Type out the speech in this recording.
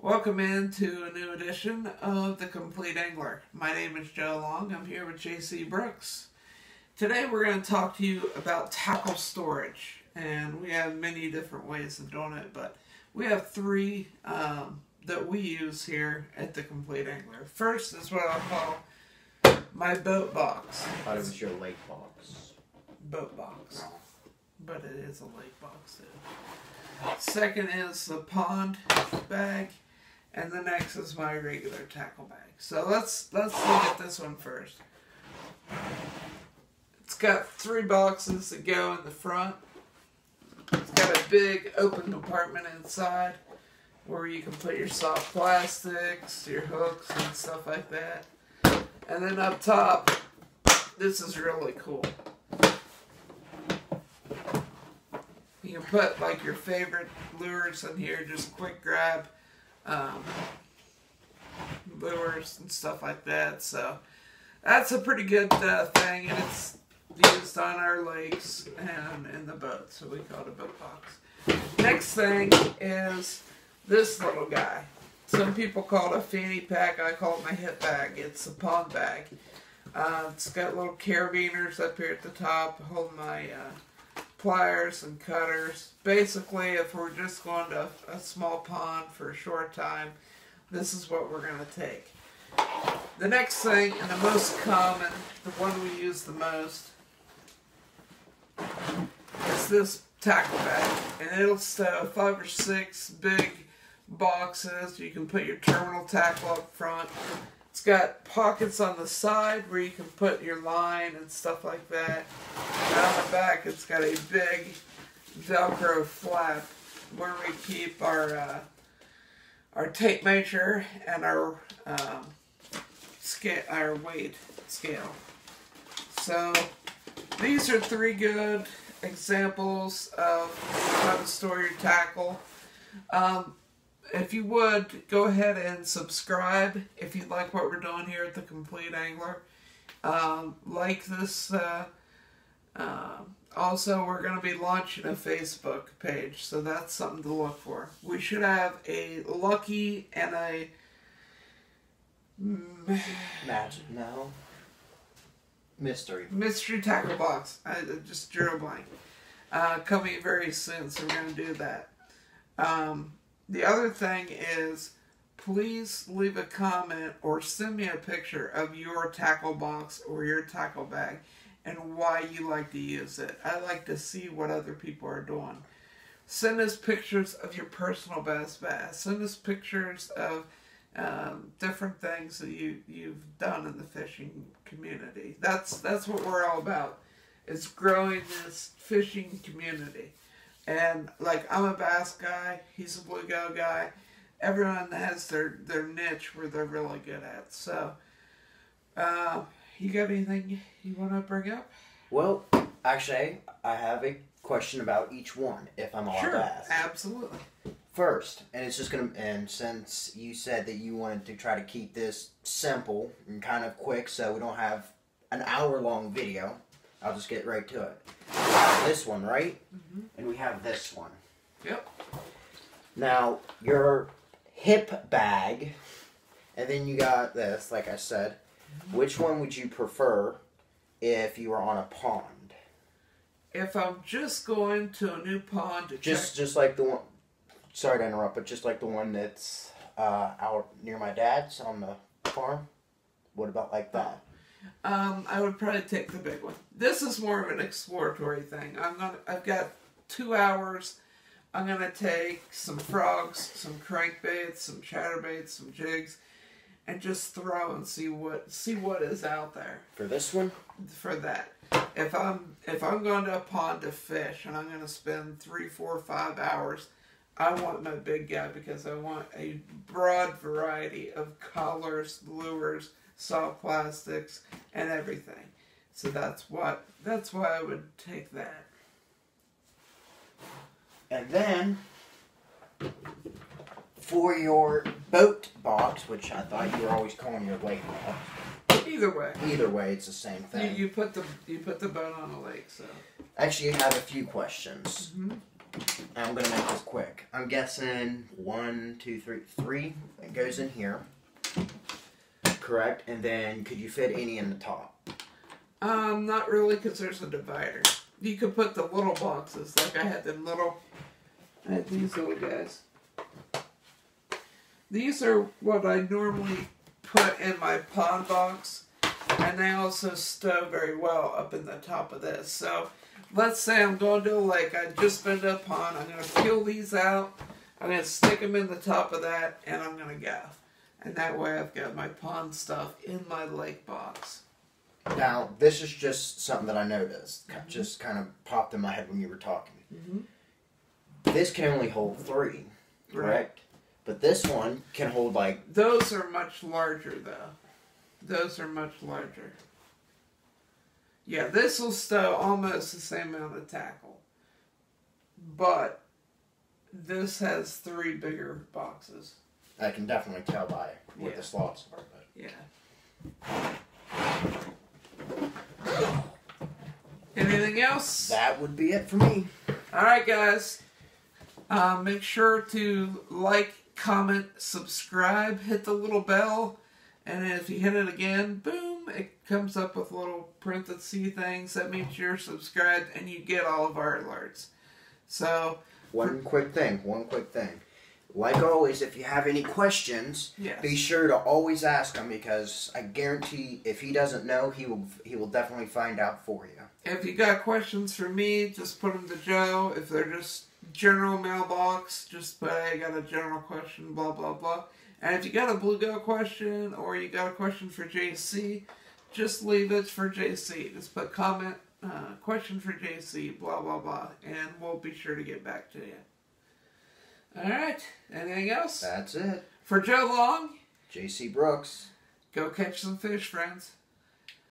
Welcome into a new edition of The Complete Angler. My name is Joe Long. I'm here with JC Brooks. Today we're going to talk to you about tackle storage. And we have many different ways of doing it, but we have three that we use here at The Complete Angler. First is what I'll call my boat box. I thought it was your lake box. Boat box. But it is a lake box too. Second is the pond bag. And the next is my regular tackle bag. So let's look at this one first. It's got three boxes that go in the front. It's got a big open compartment inside where you can put your soft plastics, your hooks and stuff like that. And then up top, this is really cool. You can put like your favorite lures in here, just quick grab. Lures and stuff like that. So that's a pretty good thing, and it's used on our lakes and in the boat, so we call it a boat box. Next thing is this little guy. Some people call it a fanny pack. I call it my hip bag. It's a pond bag. It's got little carabiners up here at the top to hold my pliers and cutters. Basically, if we're just going to a small pond for a short time, this is what we're going to take. The next thing, and the most common, the one we use the most, is this tackle bag. And it'll stow 5 or 6 big boxes. You can put your terminal tackle up front. It's got pockets on the side where you can put your line and stuff like that. And on the back, it's got a big Velcro flap where we keep our tape measure and our weight scale. So these are 3 good examples of how to store your tackle. If you would, go ahead and subscribe if you like what we're doing here at The Complete Angler. Like this. Also, we're going to be launching a Facebook page, so that's something to look for. We should have a lucky and a mystery tackle box. I just drew a blank. Coming very soon, so we're going to do that. The other thing is, please leave a comment or send me a picture of your tackle box or your tackle bag and why you like to use it. I like to see what other people are doing. Send us pictures of your personal best bass. Send us pictures of different things that you've done in the fishing community. That's what we're all about, is growing this fishing community. And like, I'm a bass guy, he's a bluegill guy. Everyone has their niche where they're really good at. So, you got anything you want to bring up? Well, actually, I have a question about each one, if I'm allowed to ask. Sure, absolutely. First, and it's just and since you said that you wanted to try to keep this simple and kind of quick, so we don't have an hour-long video, I'll just get right to it. We have this one, right? Mm-hmm. And we have this one. Yep. Now, your hip bag, and then you got this, like I said. Mm-hmm. Which one would you prefer if you were on a pond? If I'm just going to a new pond to just like the one, sorry to interrupt, but just like the one that's out near my dad's on the farm. What about like that? I would probably take the big one. This is more of an exploratory thing. I've got 2 hours. I'm gonna take some frogs, some crankbaits, some chatterbaits, some jigs, and just throw and see what is out there. For this one? For that. If I'm going to a pond to fish and I'm gonna spend 3, 4, 5 hours, I want my big guy because I want a broad variety of colors, lures, soft plastics, and everything. So that's why I would take that. And then for your boat box, which I thought you were always calling your lake box. Either way, it's the same thing. You put the boat on a lake. So actually, I have a few questions. Mm-hmm. I'm going to make this quick. I'm guessing 1, 2, 3. 3 it goes in here. Correct? And then could you fit any in the top? Not really, because there's a divider. You could put the little boxes, like I had them little. I had these little guys. These are what I normally put in my pod box, and they also stow very well up in the top of this. So let's say I'm going to a lake, I just been to a pond, I'm going to peel these out, I'm going to stick them in the top of that, and I'm going to go. And that way I've got my pond stuff in my lake box. Now, this is just something that I noticed. Just kind of popped in my head when you were talking. This can only hold 3, correct? Right. But this one can hold like... Those are much larger, though. Those are much larger. Yeah, this will stow almost the same amount of tackle. But this has 3 bigger boxes. I can definitely tell by what the slots are. But. Yeah. Anything else? That would be it for me. Alright, guys. Make sure to like, comment, subscribe, hit the little bell, and if you hit it again, boom, it comes up with little parenthesis things. That means you're subscribed and you get all of our alerts. So, one quick thing. Like always, if you have any questions, be sure to always ask him, because I guarantee if he doesn't know, he will definitely find out for you. If you got questions for me, just put them to Joe. If they're just general mailbox, just put, hey, I got a general question, blah, blah, blah. And if you got a Bluegill question or you got a question for JC, just leave it for JC. Just put comment, question for JC, blah, blah, blah. And we'll be sure to get back to you. Alright, anything else? That's it. For Joe Long, JC Brooks. go catch some fish, friends.